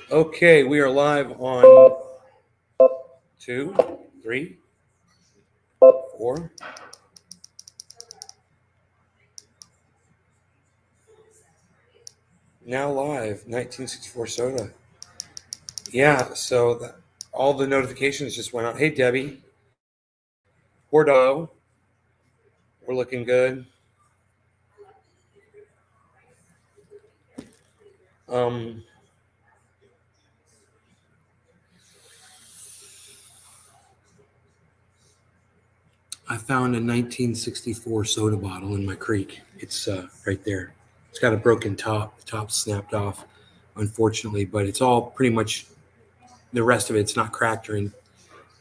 Okay, we are live on 2, 3, 4. Now live, 1964 soda. Yeah, so all the notifications just went out. Hey, Debbie. Bordeaux. We're looking good. Um, I found a 1964 soda bottle in my creek. It's right there. It's got a broken top. The top snapped off, unfortunately, but it's all pretty much the rest of it's not cracked or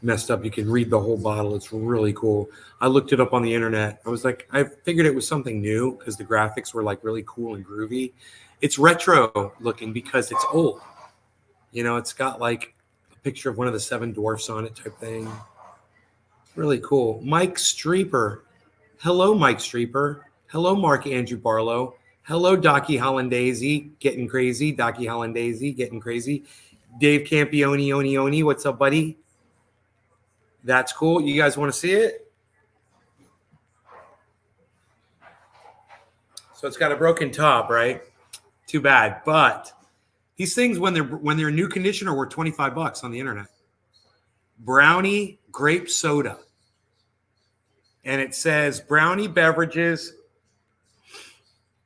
messed up. You can read the whole bottle. It's really cool. I looked it up on the internet. I was like, I figured it was something new because the graphics were like really cool and groovy. It's retro looking because it's old. You know, it's got like a picture of one of the seven dwarfs on it type thing. Really cool. Mike Streeper. Hello, Mike Streeper. Hello, Mark Andrew Barlow. Hello, Docky Hollandaise. Getting crazy. Docky Hollandaise. Getting crazy. Dave Campione, Oni. What's up, buddy? That's cool. You guys want to see it? So it's got a broken top, right? Too bad. But these things, when they're new condition, are worth $25 on the internet. Brownie grape soda, and it says Brownie beverages.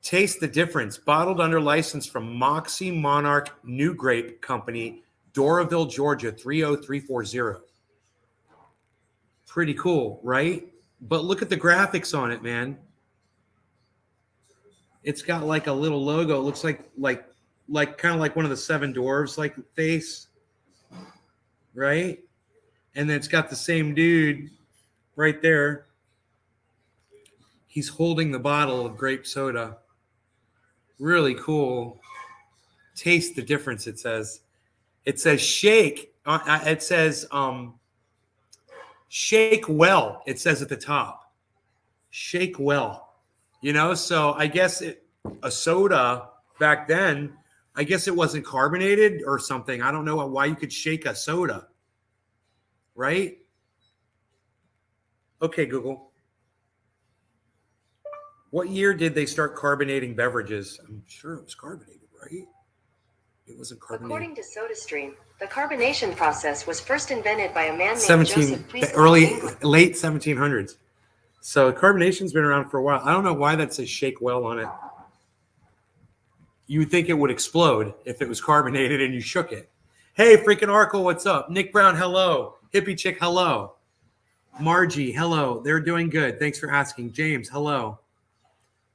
Taste the difference. Bottled under license from Moxie Monarch New Grape Company, Doraville, Georgia 30340. Pretty cool, right? But look at the graphics on it, man. It's got like a little logo. It looks like kind of like one of the seven dwarves like face, right? And then it's got the same dude right there. He's holding the bottle of grape soda. Really cool. Taste the difference, it says. It says shake. It says shake well. It says at the top. Shake well. You know, so I guess a soda back then, I guess it wasn't carbonated or something. I don't know why you could shake a soda. Right? Okay, Google. What year did they start carbonating beverages? I'm sure it was carbonated, right? It wasn't carbonated. According to SodaStream, the carbonation process was first invented by a man named Joseph Priestley. Late 1700s. So carbonation's been around for a while. I don't know why that says shake well on it. You would think it would explode if it was carbonated and you shook it. Hey, freaking Arkle, what's up? Nick Brown, hello. Hippie Chick, hello. Margie, hello. They're doing good. Thanks for asking. James, hello.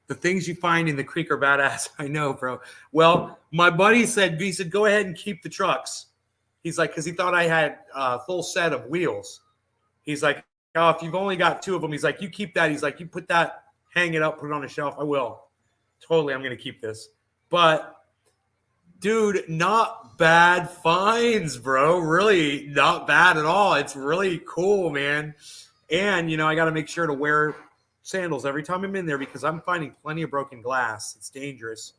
The things you find in the creek are badass. I know, bro. Well, my buddy said, go ahead and keep the trucks. He's like, because he thought I had a full set of wheels. He's like, oh, if you've only got two of them, he's like, you keep that. He's like, you put that, hang it up, put it on a shelf. I will. Totally, I'm going to keep this. But, dude, not bad finds, bro. Really not bad at all. It's really cool, man. And, you know, I got to make sure to wear sandals every time I'm in there because I'm finding plenty of broken glass. It's dangerous.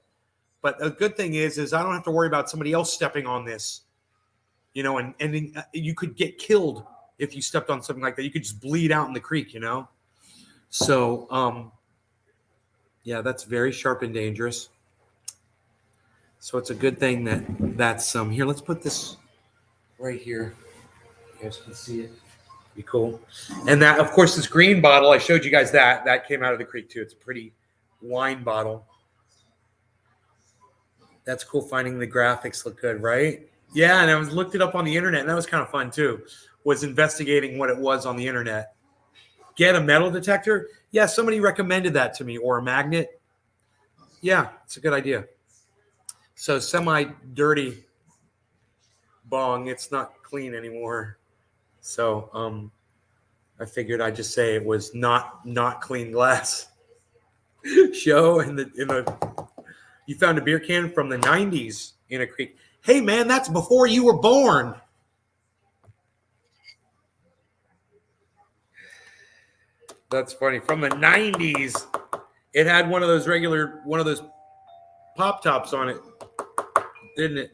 But the good thing is I don't have to worry about somebody else stepping on this, you know, and you could get killed if you stepped on something like that. You could just bleed out in the creek, you know? So, yeah, that's very sharp and dangerous. So it's a good thing that's here. Let's put this right here. You guys can see it. Be cool. And that, of course, this green bottle, I showed you guys that came out of the creek too. It's a pretty wine bottle. That's cool. Finding the graphics look good, right? Yeah, and I looked it up on the internet, and that was kind of fun too. Was investigating what it was on the internet. Get a metal detector? Yeah, somebody recommended that to me, or a magnet. Yeah, it's a good idea. So semi-dirty bong. It's not clean anymore. So I figured I'd just say it was not clean glass. Show in the you found a beer can from the 90s in a creek. Hey man, that's before you were born. That's funny. From the 90s, it had one of those pop tops on it, didn't it?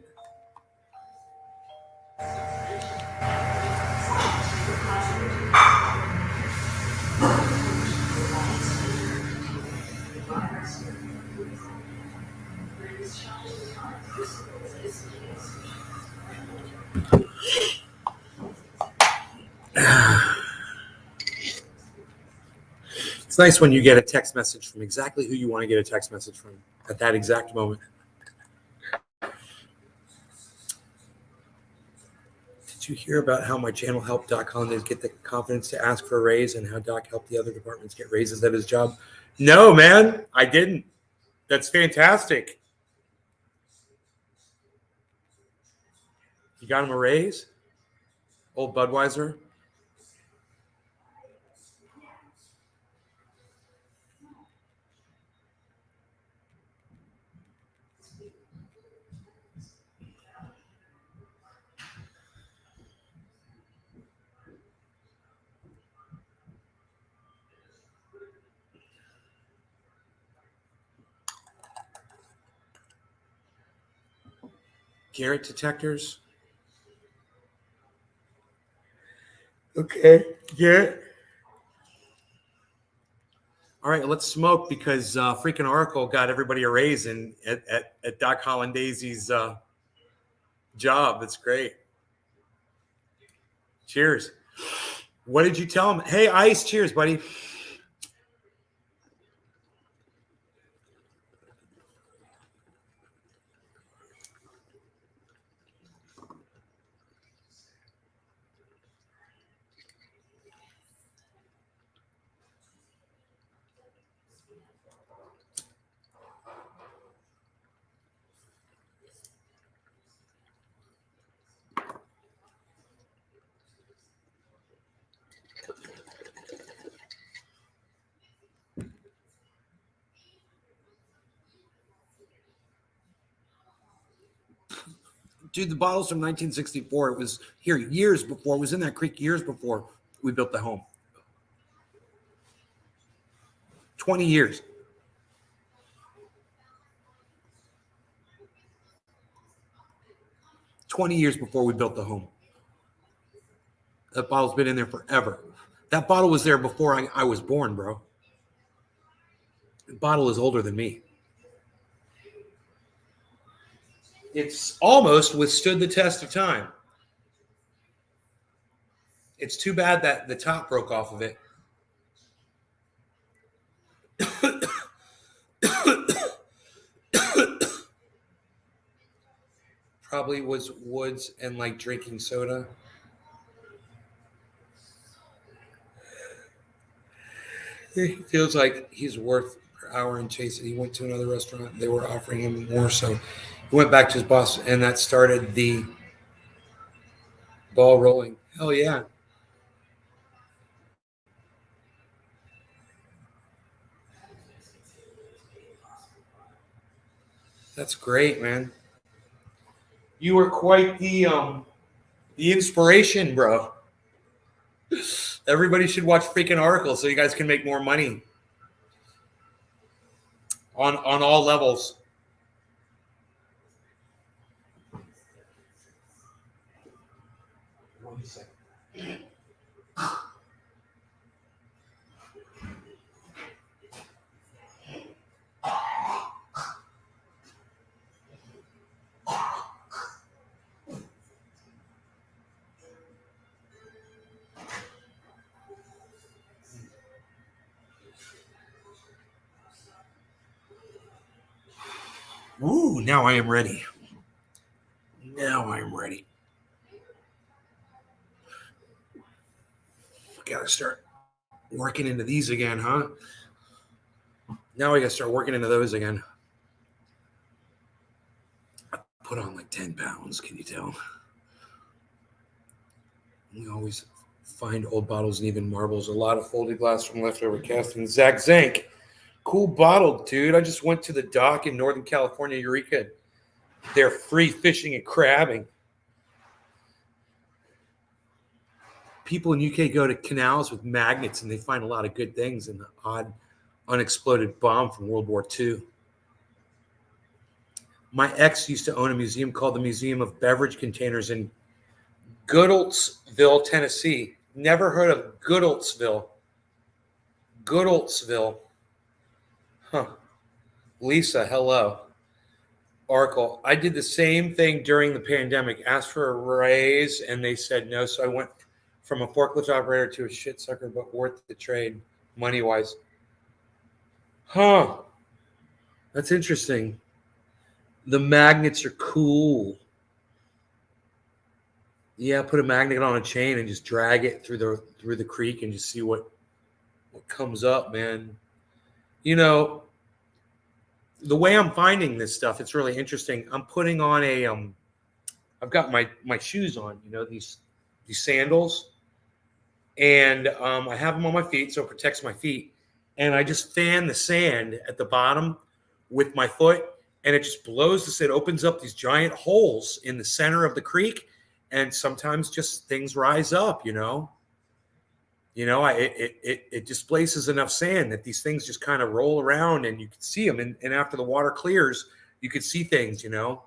It's nice when you get a text message from exactly who you want to get a text message from at that exact moment. Did you hear about how my channel helped Doc Holliday get the confidence to ask for a raise and how Doc helped the other departments get raises at his job? No, man, I didn't. That's fantastic. You got him a raise? Old Budweiser? Garrett detectors? Okay, Garrett. All right, let's smoke because freaking Oracle got everybody a raise at Doc Hollandaisy's job. That's great. Cheers. What did you tell him? Hey, Ice, cheers, buddy. Dude, the bottle's from 1964. It was here years before. It was in that creek years before we built the home. 20 years. $20 before we built the home. That bottle's been in there forever. That bottle was there before I was born, bro. The bottle is older than me. It's almost withstood the test of time. It's too bad that the top broke off of it. Probably was woods and like drinking soda. He feels like he's worth per hour and chase it. He went to another restaurant. They were offering him more. So he went back to his boss and that started the ball rolling. Hell yeah. That's great, man. You were quite the inspiration, bro. Everybody should watch freaking Oracle so you guys can make more money on all levels. Ooh, now I am ready. Now I'm ready. Gotta start working into these again, huh? Now I gotta start working into those again. I put on like 10 pounds, can you tell? We always find old bottles and even marbles. A lot of folded glass from leftover casting. Zach Zank. Cool bottle, dude. I just went to the dock in Northern California, Eureka. They're free fishing and crabbing. People in UK go to canals with magnets and they find a lot of good things in the odd unexploded bomb from World War II. My ex used to own a museum called the Museum of Beverage Containers in Goodlettsville, Tennessee. Never heard of Goodlettsville. Goodlettsville. Huh. Lisa, hello. Oracle, I did the same thing during the pandemic. Asked for a raise, and they said no. So I went from a forklift operator to a shit sucker, but worth the trade, money wise. Huh? That's interesting. The magnets are cool. Yeah, put a magnet on a chain and just drag it through the creek and just see what comes up, man. You know, the way I'm finding this stuff, it's really interesting. I'm putting on a I've got my shoes on, you know, these sandals, and I have them on my feet so it protects my feet, and I just fan the sand at the bottom with my foot, and it just blows this. It opens up these giant holes in the center of the creek, and sometimes just things rise up, you know. It displaces enough sand that these things just kind of roll around and you can see them. And after the water clears, you could see things, you know.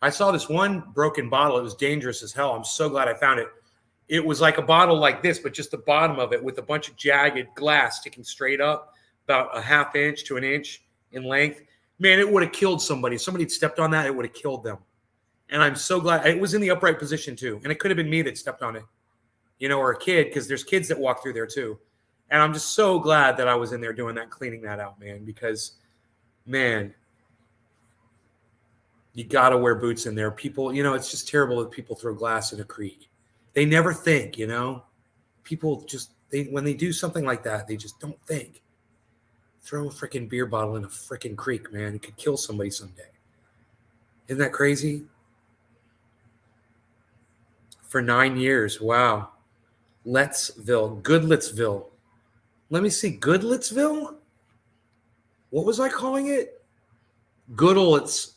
I saw this one broken bottle. It was dangerous as hell. I'm so glad I found it. It was like a bottle like this, but just the bottom of it with a bunch of jagged glass sticking straight up, about a half inch to an inch in length. Man, it would have killed somebody. If somebody had stepped on that, it would have killed them. And I'm so glad. It was in the upright position too. And it could have been me that stepped on it, you know, or a kid, because there's kids that walk through there too. And I'm just so glad that I was in there doing that, cleaning that out, man, because, man, you got to wear boots in there. People, you know, it's just terrible that people throw glass in a creek. They never think, you know. People just, when they do something like that, they just don't think. Throw a freaking beer bottle in a freaking creek, man. It could kill somebody someday. Isn't that crazy? For 9 years. Wow. Goodlettsville. Let me see. Goodlettsville? What was I calling it? Goodlettsville.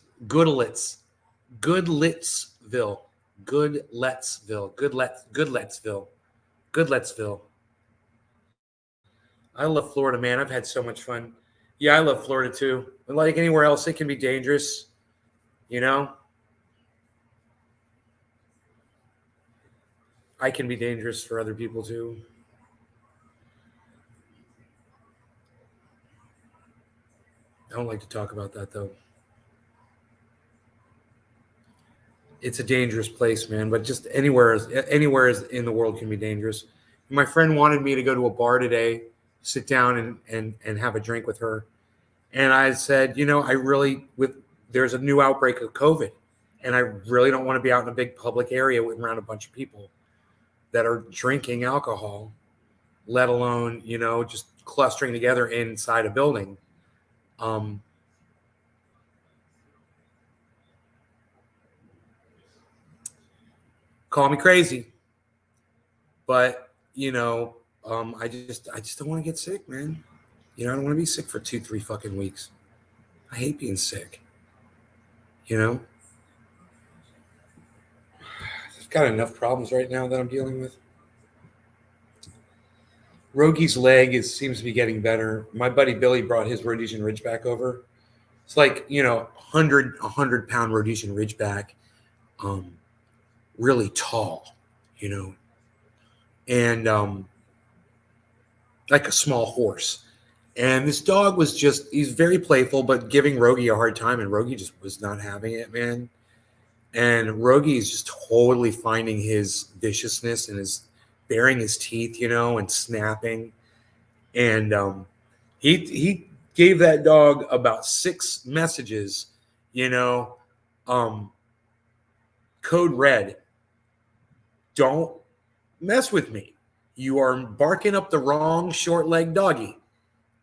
I love Florida, man. I've had so much fun. Yeah, I love Florida too. But like anywhere else, it can be dangerous, you know? I can be dangerous for other people too. I don't like to talk about that though. It's a dangerous place, man, but just anywhere in the world can be dangerous. My friend wanted me to go to a bar today, sit down and have a drink with her. And I said, you know, there's a new outbreak of COVID, and I really don't want to be out in a big public area around a bunch of people that are drinking alcohol, let alone, you know, just clustering together inside a building. Call me crazy, but you know, I just don't want to get sick, man. You know, I don't want to be sick for 2-3 fucking weeks. I hate being sick. You know, I've got enough problems right now that I'm dealing with. Rogie's leg seems to be getting better. My buddy Billy brought his Rhodesian Ridgeback over. It's like, you know, 100-pound Rhodesian Ridgeback, really tall, you know, and like a small horse. And this dog was he's very playful, but giving Rogie a hard time, and Rogie just was not having it, man. And Rogie is just totally finding his viciousness and is baring his teeth, you know, and snapping. And he gave that dog about 6 messages, you know, code red. Don't mess with me. You are barking up the wrong short-legged doggy.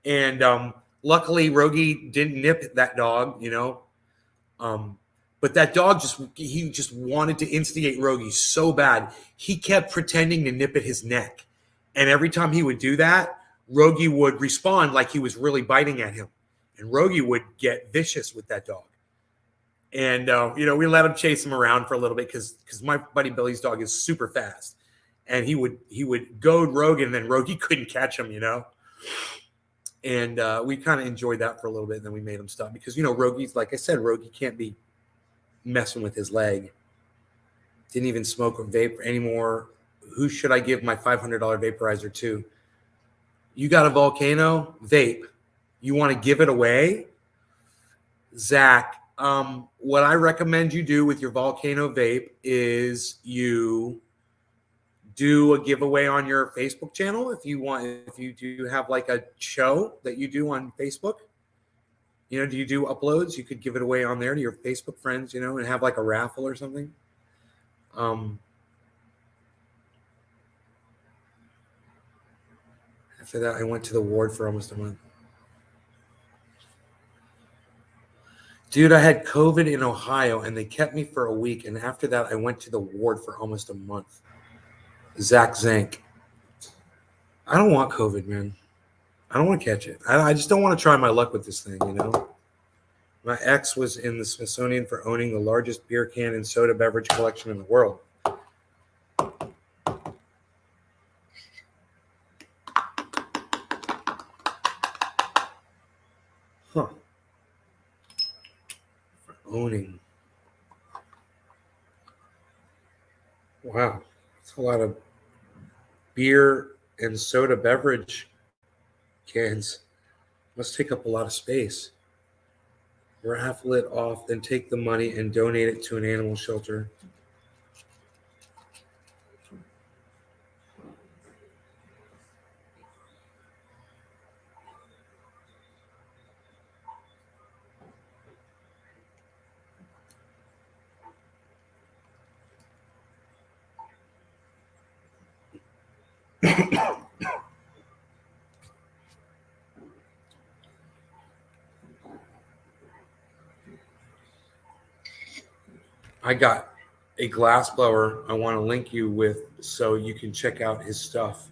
And luckily, Rogie didn't nip that dog, you know. But that dog he just wanted to instigate Rogie so bad. He kept pretending to nip at his neck. And every time he would do that, Rogie would respond like he was really biting at him. And Rogie would get vicious with that dog. And, you know, we let him chase him around for a little bit because my buddy Billy's dog is super fast. And he would goad Rogie, and then Rogie couldn't catch him, you know. And we kind of enjoyed that for a little bit, and then we made him stop. Because, you know, Rogie's, like I said, Rogie can't be messing with his leg. Didn't even smoke or vape anymore. Who should I give my $500 vaporizer to? You got a Volcano vape. You want to give it away? Zach, What I recommend you do with your Volcano vape is you do a giveaway on your Facebook channel if you do have like a show that you do on Facebook. Do you do uploads? You could give it away on there to your Facebook friends, and have like a raffle or something. After that, I went to the ward for almost a month. Dude, I had COVID in Ohio and they kept me for a week. And after that, I went to the ward for almost a month. Zach Zank. I don't want COVID, man. I don't want to catch it. I just don't want to try my luck with this thing, My ex was in the Smithsonian for owning the largest beer can and soda beverage collection in the world. Huh. For owning. Wow. That's a lot of beer and soda beverage cans. Must take up a lot of space. Raffle it off, then take the money and donate it to an animal shelter. I got a glass blower I want to link you with so you can check out his stuff.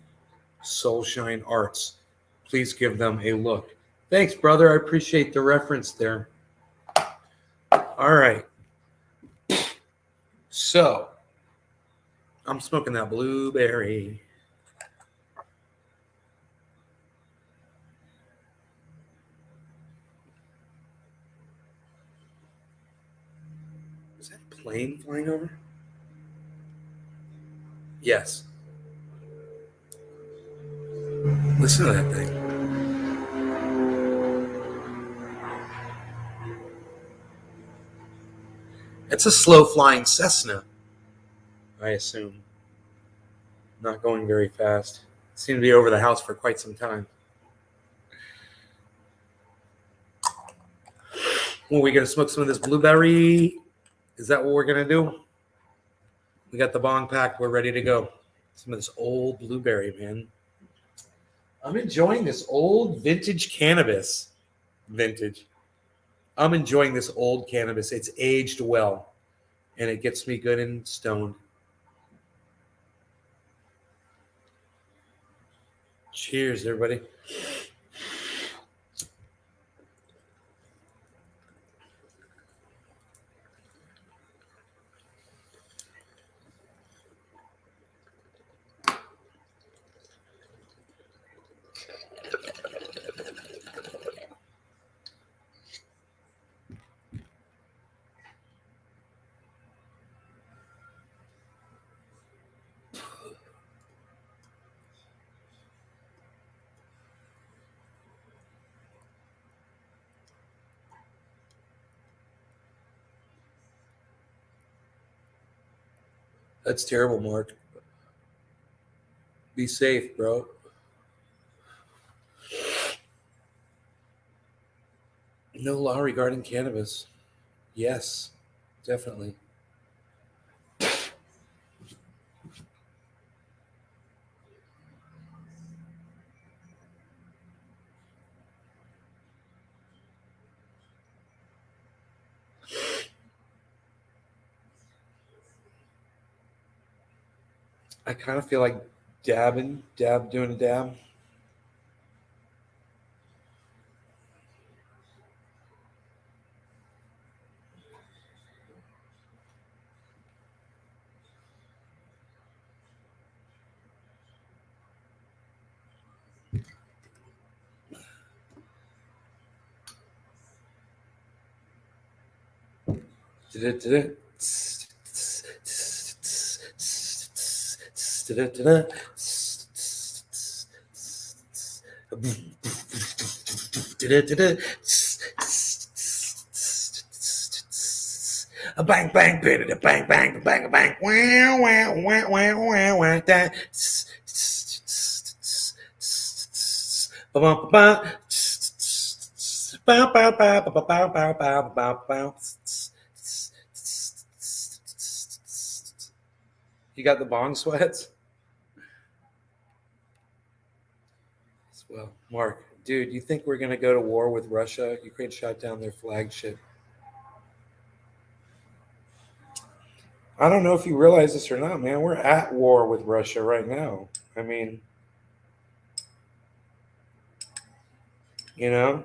Soulshine Arts. Please give them a look. Thanks, brother. I appreciate the reference there. All right. So, I'm smoking that blueberry. Is that a plane flying over? Yes. Listen to that thing. It's a slow-flying Cessna, I assume. Not going very fast. Seemed to be over the house for quite some time. Well, we going to smoke some of this blueberry? Is that what we're going to do? We got the bong packed. We're ready to go. Some of this old blueberry, man. I'm enjoying this old vintage cannabis. Vintage. I'm enjoying this old cannabis. It's aged well, and it gets me good and stoned. Cheers, everybody. That's terrible, Mark. Be safe, bro. No law regarding cannabis. Yes, definitely. I kind of feel like doing a dab. Did it. a bang bang bit a bang bang bang bang wow wow wow wow wow wow that you got the bong sweats? Well, Mark, dude, you think we're going to go to war with Russia? Ukraine shot down their flagship. I don't know if you realize this or not, man. We're at war with Russia right now. I mean, you know,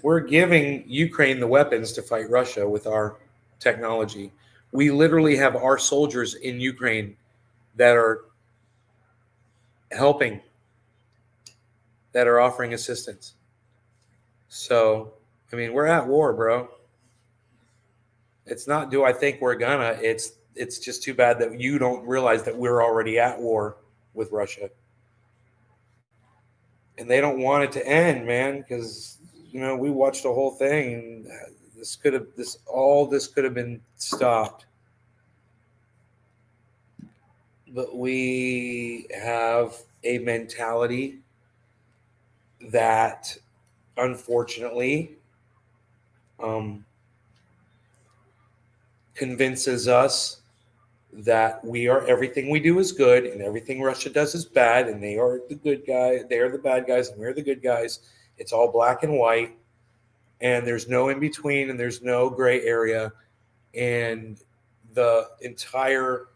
we're giving Ukraine the weapons to fight Russia with our technology. We literally have our soldiers in Ukraine that are helping, that are offering assistance. So, I mean, we're at war, bro. It's not do I think we're gonna, it's just too bad that you don't realize that we're already at war with Russia. And they don't want it to end, man, because we watched the whole thing. This could have been stopped. But we have a mentality that unfortunately convinces us that everything we do is good and everything Russia does is bad, and they are the good guy, they are the bad guys, and we're the good guys. It's all black and white, and there's no in between, and there's no gray area, and the entire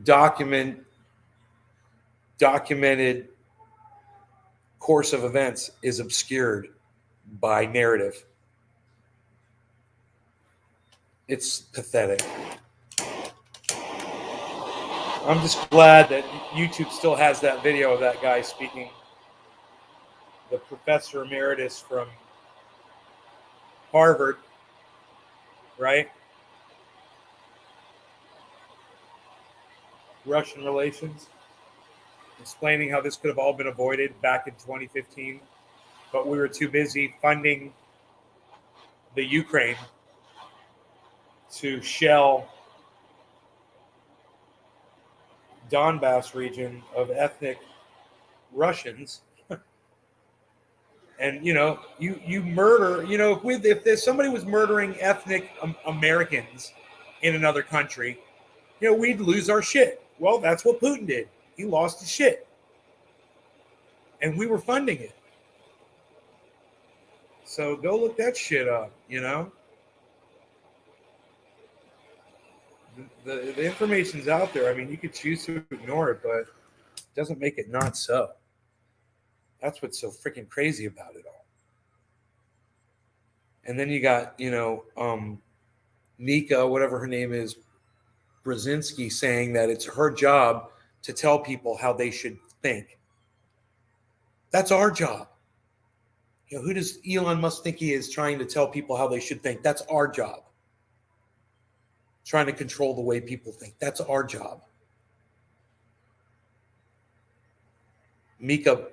documented course of events is obscured by narrative. It's pathetic. I'm just glad that YouTube still has that video of that guy speaking, the professor emeritus from Harvard, right? Russian relations, explaining how this could have all been avoided back in 2015, but we were too busy funding the Ukraine to shell Donbass region of ethnic Russians. And you murder, if somebody was murdering ethnic Americans in another country, we'd lose our shit. Well, that's what Putin did. He lost his shit, and we were funding it. So go look that shit up. The information's out there. I mean, you could choose to ignore it, but it doesn't make it not so. That's what's so freaking crazy about it all. And then you got, Nika, whatever her name is, Brzezinski, saying that it's her job to tell people how they should think. That's our job. Who does Elon Musk think he is, trying to tell people how they should think? That's our job. Trying to control the way people think. That's our job. Mika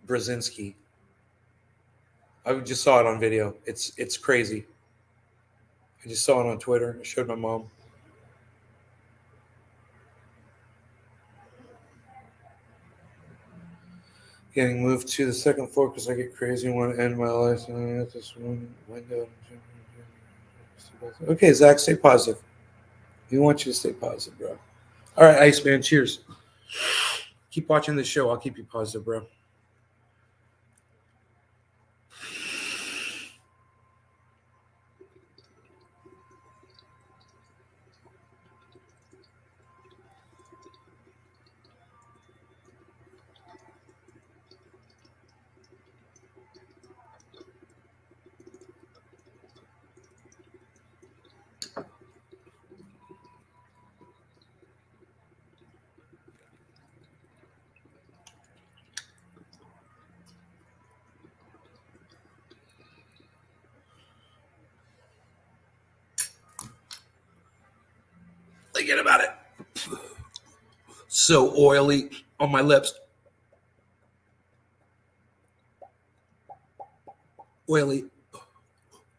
Brzezinski. I just saw it on video. It's crazy. I just saw it on Twitter. I showed my mom. Getting moved to the second floor because I get crazy and want to end my life. And I have this one window. Okay, Zach, stay positive. We want you to stay positive, bro. All right, Iceman, cheers. Keep watching the show. I'll keep you positive, bro. Forget about it. So oily on my lips. Oily.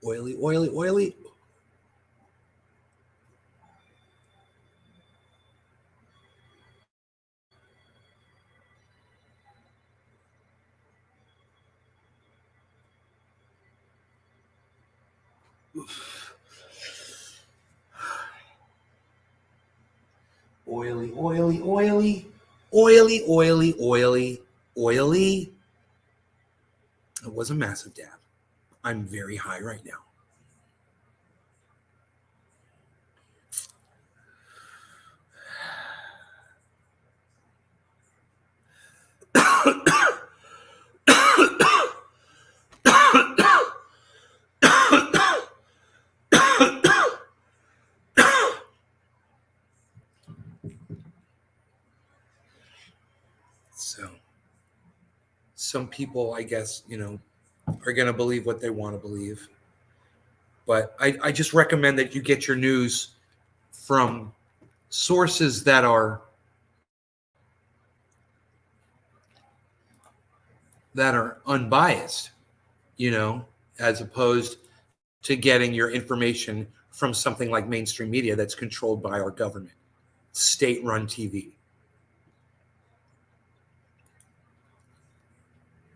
Oily, oily, oily. Oily, oily, oily, oily, oily, oily, oily. It was a massive dab. I'm very high right now. So, some people, I guess, are going to believe what they want to believe. But I just recommend that you get your news from sources that are unbiased, as opposed to getting your information from something like mainstream media that's controlled by our government, state-run TV.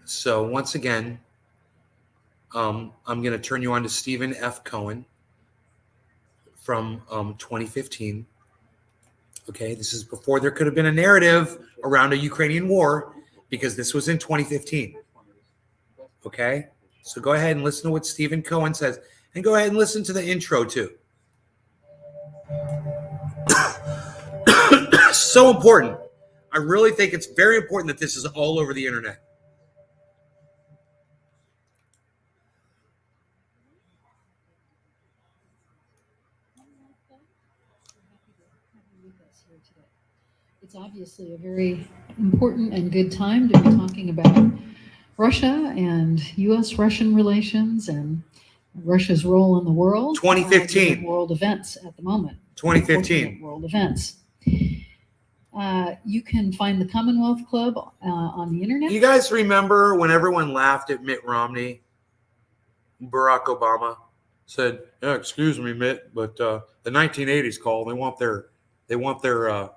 So once again, I'm going to turn you on to Stephen F. Cohen from 2015. Okay, this is before there could have been a narrative around a Ukrainian war, because this was in 2015. Okay, so go ahead and listen to what Stephen Cohen says, and go ahead and listen to the intro too. So important. I really think it's very important that this is all over the internet. It's obviously a very important and good time to be talking about Russia and U.S.-Russian relations and Russia's role in the world. 2015. World events at the moment. 2015. World events. You can find the Commonwealth Club on the internet. You guys remember when everyone laughed at Mitt Romney? Barack Obama said, "Yeah, excuse me, Mitt, but the 1980s call. They want their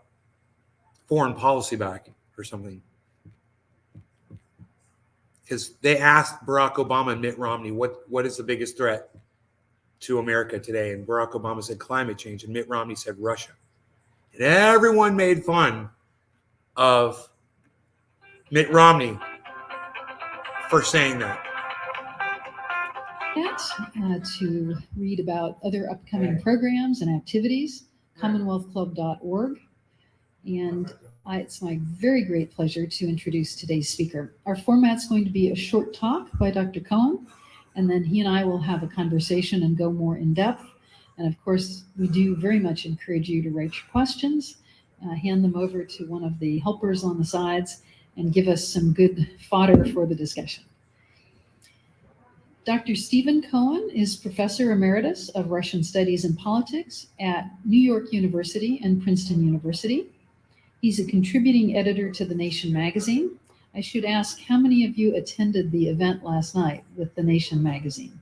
foreign policy back or something." Because they asked Barack Obama and Mitt Romney, what is the biggest threat to America today? And Barack Obama said climate change, and Mitt Romney said Russia. And everyone made fun of Mitt Romney for saying that. To read about other upcoming programs and activities, commonwealthclub.org. And it's my very great pleasure to introduce today's speaker. Our format's going to be a short talk by Dr. Cohen, and then he and I will have a conversation and go more in depth. And of course, we do very much encourage you to write your questions, hand them over to one of the helpers on the sides, and give us some good fodder for the discussion. Dr. Stephen Cohen is Professor Emeritus of Russian Studies and Politics at New York University and Princeton University. He's a contributing editor to The Nation magazine. I should ask, how many of you attended the event last night with The Nation magazine?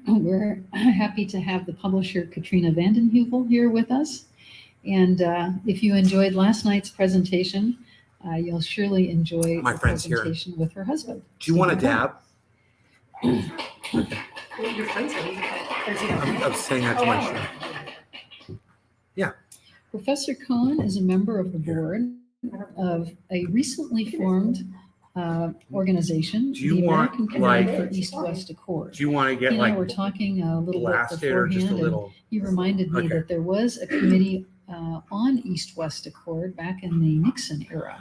We're happy to have the publisher Katrina vanden Heuvel here with us. And if you enjoyed last night's presentation, you'll surely enjoy My the friend's presentation with her husband. Do you want a dab? Your friends are I'm saying that to my show. Professor Cohen is a member of the board of a recently formed organization, Do you the want, American Committee like- for East-West Accord. Do you want to He get and I like were talking a little bit blasted or just a beforehand, and little? he reminded me Okay. that there was a committee on East-West Accord back in the Nixon era,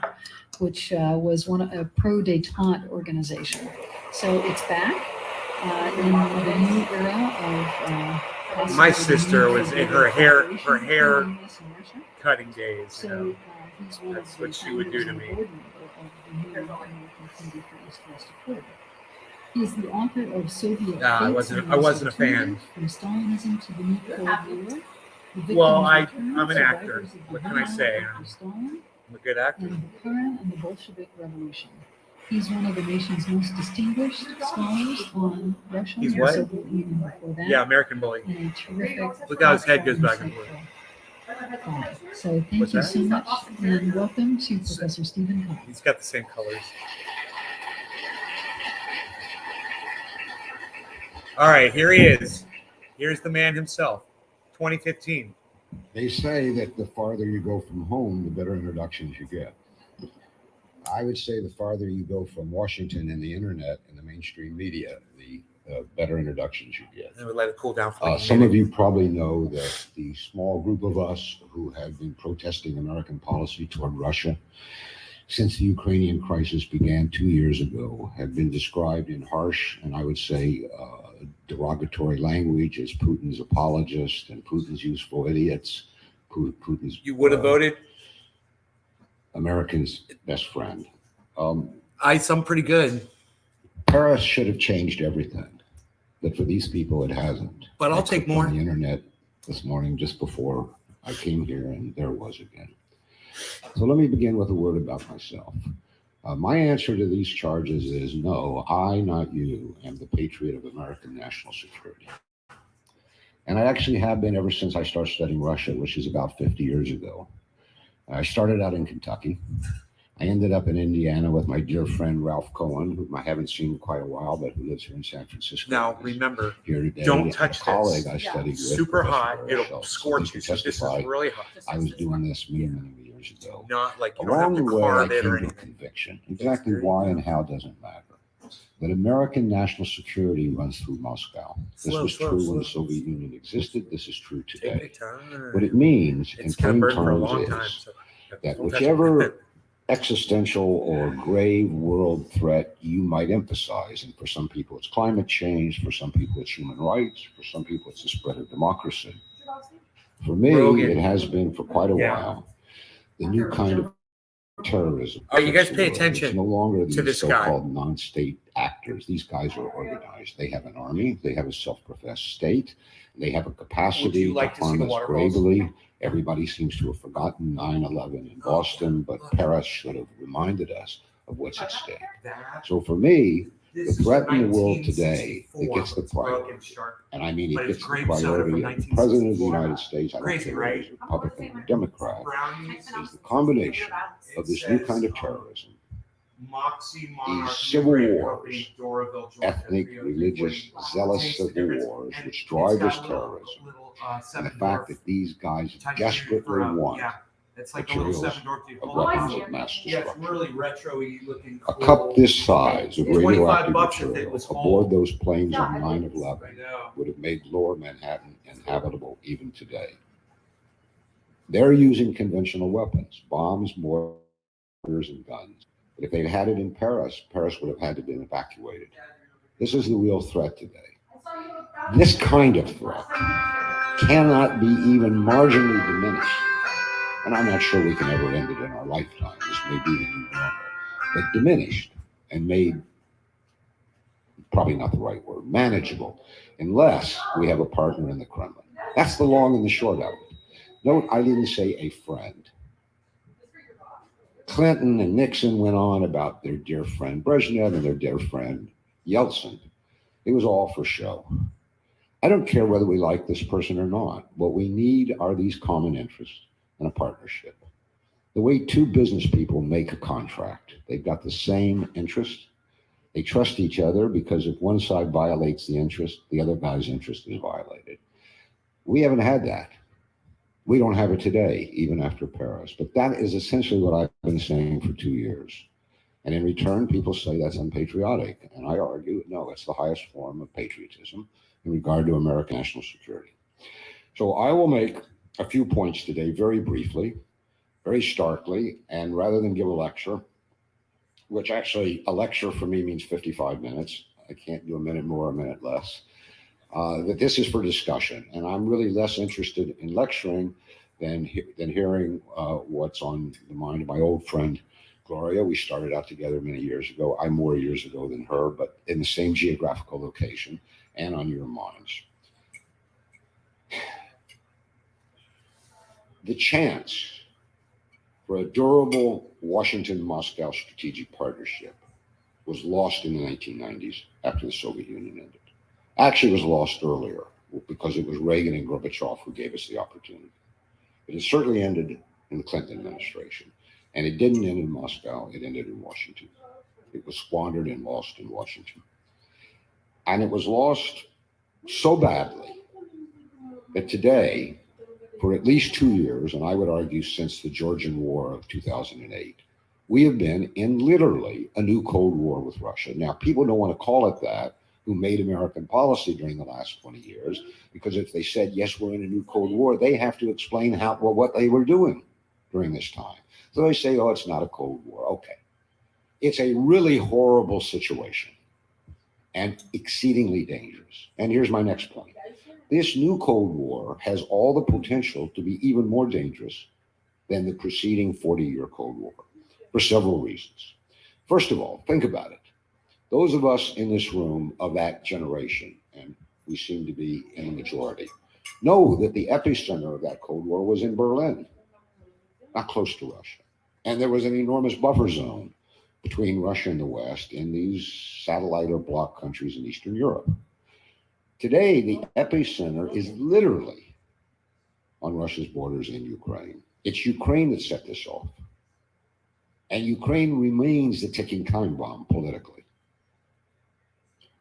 which was a pro-détente organization. So it's back in the new era of My sister was in her hair in Russia. cutting days. So he's one That's of the what she would do to founders me. and board member of the new American Committee for East-West Accord. He's the author of Soviet I Fates wasn't- and I wasn't a fan. Alternatives From Stalinism to the New Cold War. The Victim's Well, Return, I'm an actor. Survivors of the What can I Burnout say? after Stalin, I'm a good actor. and Bukharin and the Bolshevik Revolution. He's one of the nation's most distinguished scholars on Russia He's and what? Soviet Union before that. Yeah, American Bully. And a terrific. Look how his head goes back and forth. So thank What's you that? so much, and welcome to Professor Stephen Cox. He's got the same colors. All right, here he is. Here's the man himself. 2015. They say that the farther you go from home, the better introductions you get. I would say the farther you go from Washington and the internet and the mainstream media, the better introductions you get. And we let it cool down for a Some minute. of you probably know that the small group of us who have been protesting American policy toward Russia since the Ukrainian crisis began 2 years ago have been described in harsh and I would say derogatory language as Putin's apologists and Putin's useful idiots. Putin's You would have voted? America's best friend. I'm pretty good. Paris should have changed everything, but for these people, it hasn't. But I'll I take clicked more. on the internet this morning just before I came here, and there it was again. So let me begin with a word about myself. My answer to these charges is no, I, not you, am the patriot of American national security. And I actually have been ever since I started studying Russia, which is about 50 years ago. I started out in Kentucky. I ended up in Indiana with my dear friend Ralph Cohen, whom I haven't seen in quite a while, but who lives here in San Francisco. Now, remember, Here today, don't a touch colleague this. I studied with. Super Professor hot. Barry It'll Schultz. scorch He you. can So this is testify really hot. I was doing this many, many years ago. Not like you don't have Along to the way, I carve it came or to a anything. conviction. Exactly why and how doesn't matter. That American national security runs through Moscow. This Slow, was slow, true slow. when the Soviet Union existed. This is true Take today. your time. What it means in It's kind of plain burned for a terms long time. is So that don't touch it. whichever existential or grave world threat you might emphasize, and for some people it's climate change, for some people it's human rights, for some people it's the spread of democracy. For me, Rogan. it has been for quite a Yeah. while the new kind of terrorism. All right, you guys affects the pay world. attention It's no longer to these this guy. so-called non-state actors. These guys are organized. They have an army. They have a self-professed state. They have a capacity Would you like to to see harm the us waterfalls? bravely. Everybody seems to have forgotten 9/11 in Boston, but Paris should have reminded us of what's at stake. That- So for me, the this is threat in the world today 1964, that gets the it's broken priority, sharp. and I mean But it it's gets the grape soda from priority of the President of the 1964. United States, I don't Crazy, care whether right? he's Republican or Democrat, Brownies, is the combination of it this new says, kind of terrorism, Moxie Monarch, civil Grape wars, Company, Doraville, Georgia, ethnic, 30340. religious, zealous Tastes the civil difference. wars, And which it's drive got this a little, terrorism, and the Seven fact Dwarf that these guys type desperately for, want yeah, it's like a little materials Seven Dwarf. You of hold weapons on. of mass Yeah, it's destruction. really retro-y looking. A Cool. cup this size of 25 radioactive bucks if it material was aboard whole. those planes on I 9/11 know. would have made lower Manhattan inhabitable even today. They're using conventional weapons, bombs, mortars, and guns. But if they'd had it in Paris, Paris would have had to been evacuated. This is the real threat today. This kind of threat cannot be even marginally diminished. And I'm not sure we can ever end it in our lifetime. This may be the new normal. But diminished and made, probably not the right word, manageable, unless we have a partner in the Kremlin. That's the long and the short of it. Note, I didn't say a friend. Clinton and Nixon went on about their dear friend Brezhnev and their dear friend Yeltsin. It was all for show. I don't care whether we like this person or not. What we need are these common interests and a partnership. The way two business people make a contract, they've got the same interest. They trust each other because if one side violates the interest, the other guy's interest is violated. We haven't had that. We don't have it today, even after Paris. But that is essentially what I've been saying for 2 years. And in return, people say that's unpatriotic. And I argue, no, it's the highest form of patriotism in regard to American national security. So I will make a few points today very briefly, very starkly, and rather than give a lecture, which actually a lecture for me means 55 minutes. I can't do a minute more, a minute less. That this is for discussion, and I'm really less interested in lecturing than hearing what's on the mind of my old friend Gloria. We started out together many years ago. I'm more years ago than her, but in the same geographical location and on your minds. The chance for a durable Washington-Moscow strategic partnership was lost in the 1990s after the Soviet Union ended. Actually, it was lost earlier because it was Reagan and Gorbachev who gave us the opportunity. But it certainly ended in the Clinton administration. And it didn't end in Moscow, it ended in Washington. It was squandered and lost in Washington. And it was lost so badly that today, for at least 2 years, and I would argue since the Georgian War of 2008, we have been in literally a new Cold War with Russia. Now, people don't want to call it that, who made American policy during the last 20 years, because if they said, yes, we're in a new Cold War, they have to explain what they were doing during this time. So they say, oh, it's not a Cold War. Okay. It's a really horrible situation and exceedingly dangerous. And here's my next point. This new Cold War has all the potential to be even more dangerous than the preceding 40-year Cold War for several reasons. First of all, think about it. Those of us in this room of that generation, and we seem to be in the majority, know that the epicenter of that Cold War was in Berlin, not close to Russia. And there was an enormous buffer zone between Russia and the West in these satellite or bloc countries in Eastern Europe. Today, the epicenter is literally on Russia's borders in Ukraine. It's Ukraine that set this off. And Ukraine remains the ticking time bomb politically.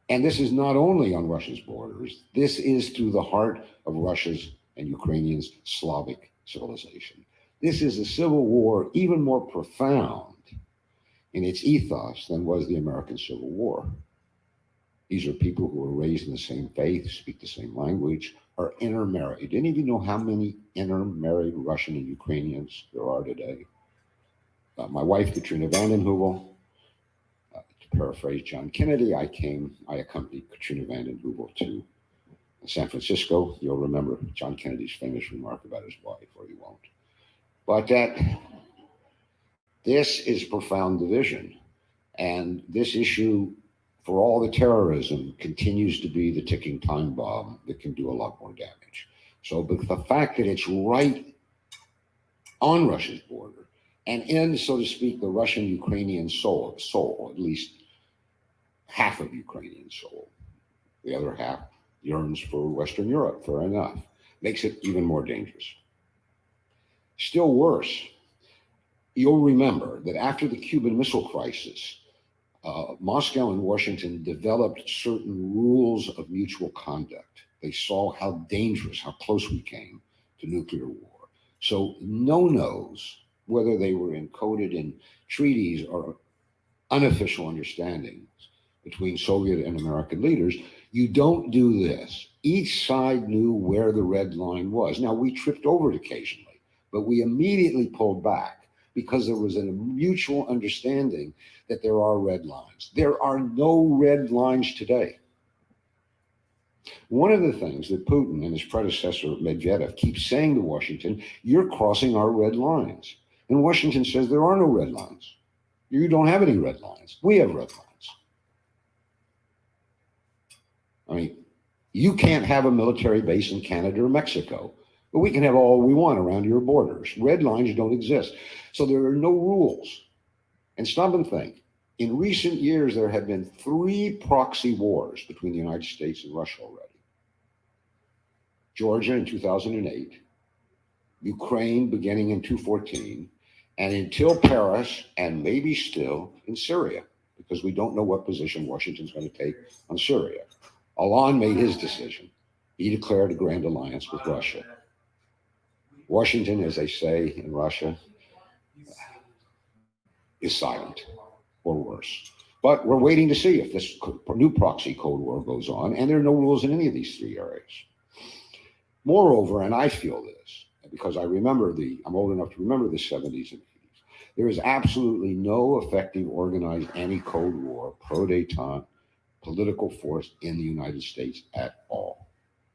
And this is not only on Russia's borders, this is through the heart of Russia's and Ukrainians' Slavic civilization. This is a civil war even more profound in its ethos than was the American Civil War. These are people who were raised in the same faith, speak the same language, are intermarried. Any of you know how many intermarried Russian and Ukrainians there are today? My wife, Katrina vanden Heuvel, to paraphrase John Kennedy, I accompanied Katrina vanden Heuvel to San Francisco. You'll remember John Kennedy's famous remark about his wife, or you won't. But this is profound division. And this issue, for all the terrorism, continues to be the ticking time bomb that can do a lot more damage. So but the fact that it's right on Russia's border and in, so to speak, the Russian-Ukrainian soul, at least half of Ukrainian soul, the other half yearns for Western Europe, fair enough, makes it even more dangerous. Still worse, you'll remember that after the Cuban Missile Crisis, Moscow and Washington developed certain rules of mutual conduct. They saw how dangerous, how close we came to nuclear war. So no-nos, whether they were encoded in treaties or unofficial understandings between Soviet and American leaders, you don't do this. Each side knew where the red line was. Now, we tripped over it occasionally, but we immediately pulled back because there was a mutual understanding that there are red lines. There are no red lines today. One of the things that Putin and his predecessor Medvedev keep saying to Washington, you're crossing our red lines. And Washington says there are no red lines. You don't have any red lines. We have red lines. I mean, you can't have a military base in Canada or Mexico, but we can have all we want around your borders. Red lines don't exist. So there are no rules. And stop and think. In recent years, there have been 3 proxy wars between the United States and Russia already. Georgia in 2008, Ukraine beginning in 2014, and until Paris, and maybe still in Syria, because we don't know what position Washington's going to take on Syria. Hollande made his decision. He declared a grand alliance with Russia. Washington, as they say in Russia, is silent, or worse. But we're waiting to see if this new proxy Cold War goes on, and there are no rules in any of these 3 areas. Moreover, and I feel this, because I'm old enough to remember the 70s and 80s, there is absolutely no effective organized anti-Cold War, pro-détente political force in the United States at all.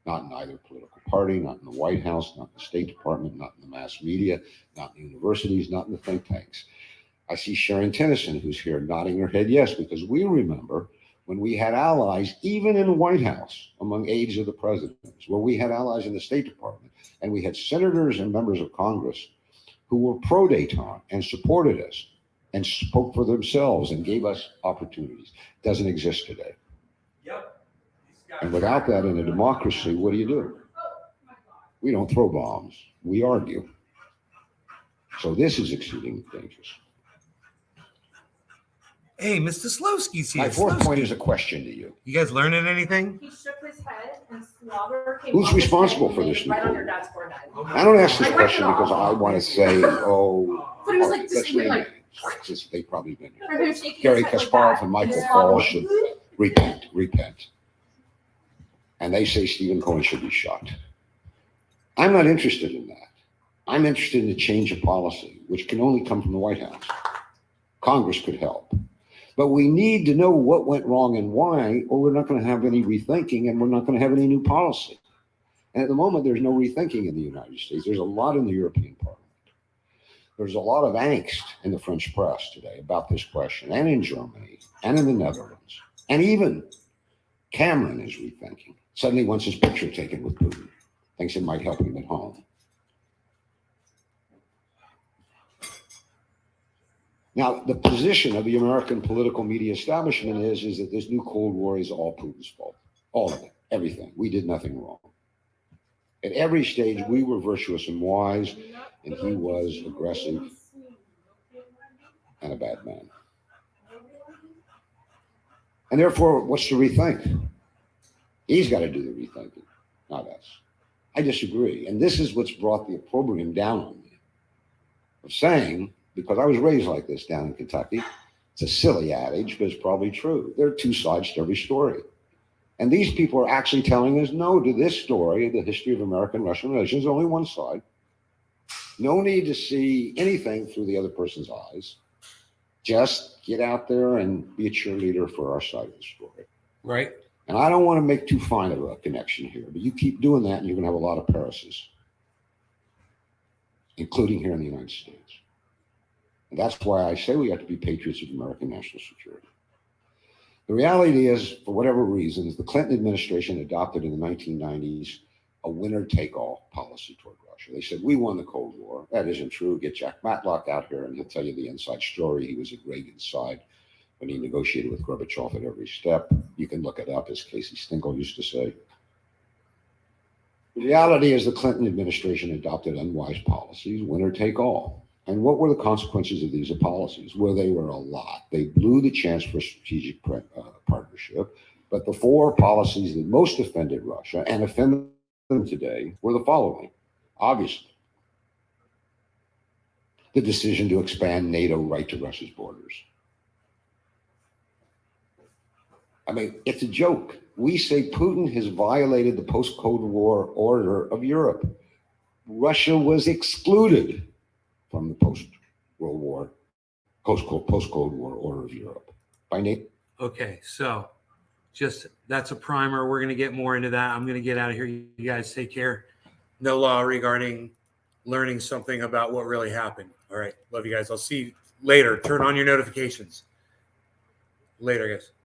Not in either political party, not in the White House, not in the State Department, not in the mass media, not in the universities, not in the think tanks. I see Sharon Tennyson, who's here, nodding her head yes, because we remember when we had allies, even in the White House, among aides of the presidents, where we had allies in the State Department, and we had senators and members of Congress who were pro-détente and supported us. and spoke for themselves and gave us opportunities. Doesn't exist today. Yep. And without that in a democracy, what do? We don't throw bombs. We argue. So this is exceedingly dangerous. Hey, Mr. Slowski's here. My fourth Slowski. point is a question to you. You guys learning anything? He shook his head and slobber came Who's off his responsible head for and this, laid right Nicole? on your dad's forehead. I don't ask this I wiped question it off. because I want to say, oh, But he was like, let's just name like, names. They've probably been here. for him shaking his Gary head like Kasparov that. and Michael his Fall slobber- should repent. And they say Stephen Cohen should be shot. I'm not interested in that. I'm interested in a change of policy, which can only come from the White House. Congress could help. But we need to know what went wrong and why, or we're not going to have any rethinking and we're not going to have any new policy. And at the moment, there's no rethinking in the United States. There's a lot in the European Parliament. There's a lot of angst in the French press today about this question, and in Germany, and in the Netherlands. And even Cameron is rethinking. Suddenly wants his picture taken with Putin. Thinks it might help him at home. Now, the position of the American political media establishment is that this new Cold War is all Putin's fault. All of it, everything. We did nothing wrong. At every stage, we were virtuous and wise, and he was aggressive and a bad man. And therefore, what's to rethink? He's got to do the rethinking, not us. I disagree. And this is what's brought the opprobrium down on me of saying, because I was raised like this down in Kentucky, it's a silly adage, but it's probably true. There are two sides to every story. And these people are actually telling us no to this story, the history of American-Russian relations, only one side. No need to see anything through the other person's eyes. Just get out there and be a cheerleader for our side of the story. Right. And I don't want to make too fine of a connection here, but you keep doing that and you're going to have a lot of Parises, including here in the United States. And that's why I say we have to be patriots of American national security. The reality is, for whatever reasons, the Clinton administration adopted in the 1990s a winner-take-all policy toward Russia. They said, we won the Cold War. That isn't true. Get Jack Matlock out here and he'll tell you the inside story. He was at Reagan's side when he negotiated with Gorbachev at every step. You can look it up, as Casey Stengel used to say. The reality is the Clinton administration adopted unwise policies, winner-take-all. And what were the consequences of these policies? Well, they were a lot. They blew the chance for strategic partnership. But the four policies that most offended Russia and offend them today were the following. Obviously, the decision to expand NATO right to Russia's borders. I mean, it's a joke. We say Putin has violated the post-Cold War order of Europe. Russia was excluded from the post-World War, post-Cold War order of Europe by NATO. Okay, so just that's a primer. We're going to get more into that. I'm going to get out of here. You guys take care. No law regarding learning something about what really happened. All right. Love you guys. I'll see you later. Turn on your notifications. Later, guys.